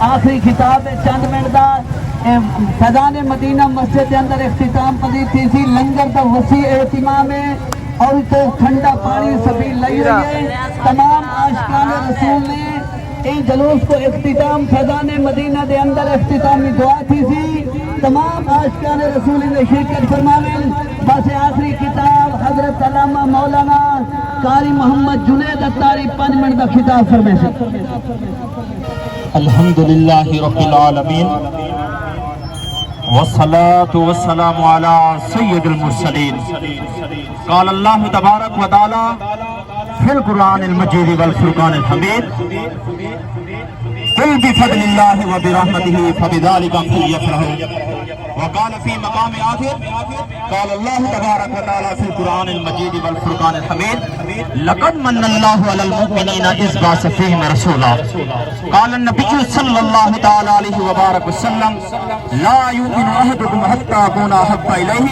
आखिरी खिताब चंद मिनट का फैजान मदीना मस्जिद के अंदर इख्तिताम पजीर थी सी लंगर का वसी एहतिमाम है और तो ठंडा पानी सभी लग रही है। तमाम आशिकान रसूल ने इन जलूस को इख्तिताम फैजान मदीना के अंदर इख्तितामी दुआ थी सी। तमाम आशिकान रसूल ने शिरकत फरमावे। बस आखिरी किताब हजरत अल्लामा मौलाना कारी मोहम्मद जुनैद अत्तारी 5 मिनट का खिताब फरमाए। अल्हम्दुलिल्लाहि रब्बिल आलमीन वस्सलातु वस्सलामु अला सय्यिदिल मुरसलीन। क़ाल अल्लाहु तबारक व तआला फिल कुरानिल मजीद वल फुरकानिल हमीद कुल बिफज़लिल्लाहि व बिरहमतिही फबिज़ालिका फलयफ़रहू। वक़ाल फ़ी मक़ाम आखिर क़ाल अल्लाहु तबारक व तआला फिल कुरानिल मजीद वल फुरकानिल हमीद लक़द मन्नल्लाहु अलल मुमिनीना इज़ बअस फ़ीहिम रसूला। क़ाल अन्नबिय्यु सल्लल्लाहु तआला अलैहि व बारक वसल्लम ला युमिनु अहदुकुम हत्ता अकूना अहब्बा इलैहि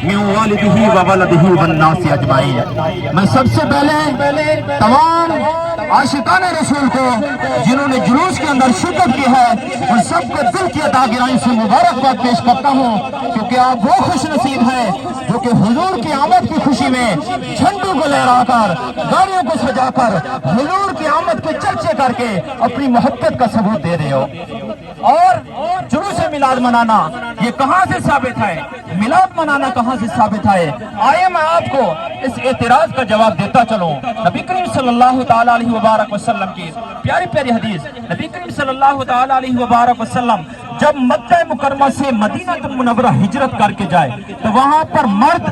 मिन वालिदिही व वलदिही वन नासि अजमाइन। मैं सबसे पहले तमाम आशिकान रसूल को जिन्होंने जुलूस के अंदर शिरकत की है उन सबको दिल की अता गिराई से मुबारकबाद पेश करता हूँ, क्योंकि आप वो खुश नसीब हैं जो कि हुजूर की आमद की खुशी में झंडों को लहराकर गाड़ियों को सजाकर हुजूर की आमद के चर्चे करके अपनी मोहब्बत का सबूत दे रहे हो। और जुलूस मिलाद मनाना ये कहाँ से साबित है, मिलाद मनाना कहाँ से साबित है? आइए मैं आपको इस एतराज का जवाब देता चलूं। नबी करीम सल्लल्लाहु ताला अलैहि वबारक वसल्लम की प्यारी प्यारी हदीस। नबी करीम सल्लल्लाहु ताला अलैहि वबारक वसल्लम जब मक्का मुकर्रमा से मदीना मुनव्वरा हिजरत करके जाए तो वहां पर मर्द,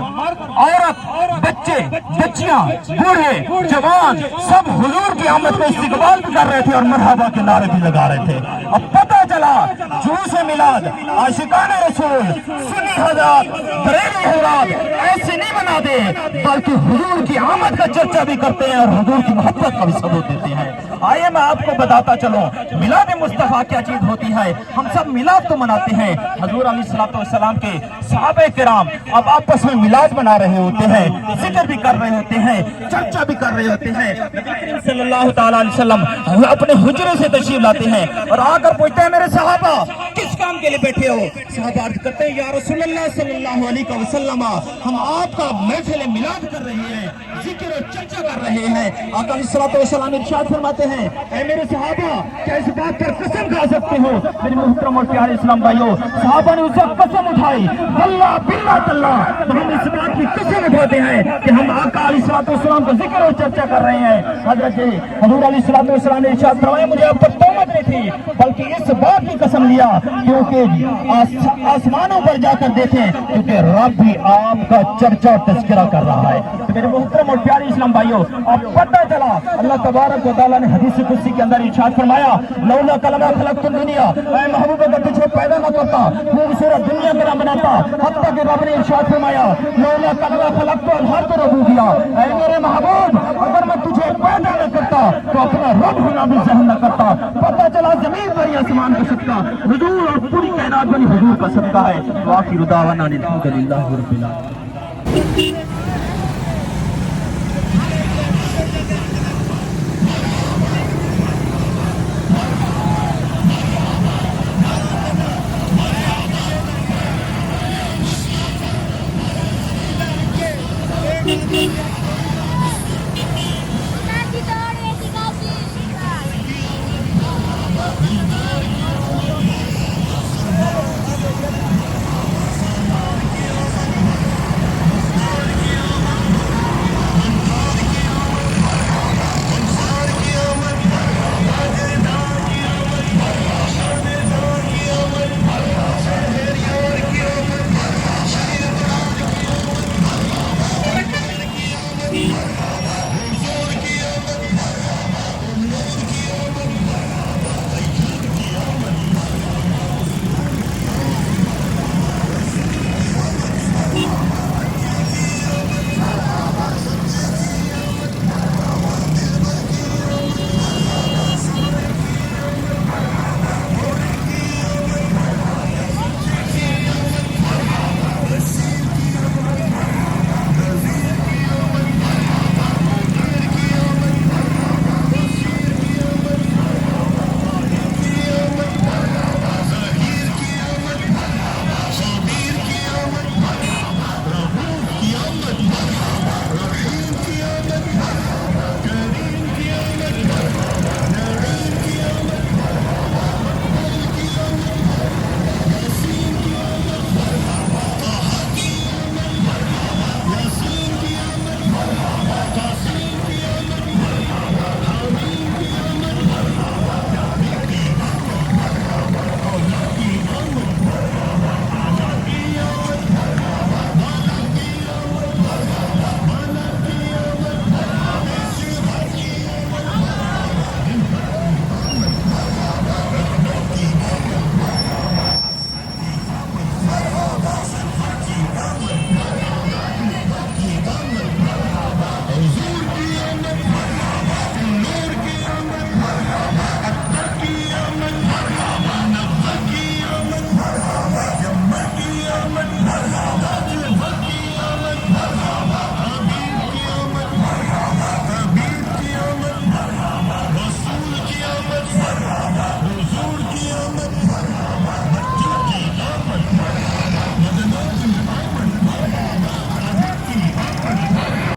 औरत, बच्चे, बच्चियां, बूढ़े, जवान सब हुजूर की आमद का इस्तकबाल भी कर रहे थे और मरहबा के नारे भी लगा रहे थे। अब पता चला जुलूस मिलाद आशिकान रसूल सुन्नी हज़रात बरेली हज़रात ऐसे नहीं मनाते, बल्कि हुजूर की आमद का चर्चा भी करते हैं और हुजूर की मोहब्बत का भी सबूत देते हैं। आइए मैं आपको बताता चलूं मिलाद मुस्तफा क्या चीज होती है। हम सब मिलाद तो मनाते हैं, हुजूर अलैहिस्सलातु वस्सलाम के सहाबे किराम अब आपस में मिलाद मना रहे होते हैं, जिक्र भी कर रहे होते हैं, चर्चा भी कर रहे होते हैं। नबी करीम सल्लल्लाहु ताला अलैहि वसल्लम अपने हुजरे से तशरीफ लाते हैं और आकर पूछते हैं मेरे सहाबा किस काम के लिए बैठे हो? सहाबा अर्ज करते हैं या रसूलुल्लाह सल्लल्लाहु अलैहि वसल्लम हम आपका महफिल मिलाद कर रहे हैं, जिक्र और चर्चा कर रहे हैं। आका अलैहिस्सलातु वस्सलाम इरशाद फरमाते हैं ऐ मेरे सहाबा क्या इस बात पर कसम खा सकते हो? मेरे मोहतरम और प्यारे इस्लाम भाइयों, सहाबा ने उससे कसम उठाई, अल्लाह बिल्लाह तल्लाह, तो हम इस बात की कसम उठाते हैं कि हम आका अलैहिस्सलातु वस्सलाम का जिक्र और चर्चा कर रहे हैं। हजरत हुजूर अलैहिस्सलातु वस्सलाम ने इरशाद फरमाया मुझे अब तक तौबत नहीं थी, बल्कि इस बात की कसम लिया क्योंकि आसमानों पर जाकर देखें, क्योंकि रब भी आपका चर्चा और तज़किरा कर रहा है। तो मेरे मोहतरम और प्यारे इस्लाम भाइयों, अब पता चला अल्लाह तबारक व तआला ने हदीस कुदसी के अंदर इरशाद फरमाया लौला कलमा खलक़तुल दुनिया, ऐ महबूब अगर तुझे पैदा न करता खूबसूरत दुनिया में न बनाता। हत्ता कि रब ने इरशाद फरमाया लौला कलमा खलक़तुल अर्ज़ रबूबिया, ऐ मेरे महबूब अगर मैं तुझे पैदा न करता तो अपना रब होना भी ज़हन न करता। पता चला जमीन पर आसमान का सदका हुजूर और पूरी कायनात बनी हुजूर का सदका है। वाक़िअ दावाना अनिल हम्दुलिल्लाहि रब्बिल आलमीन।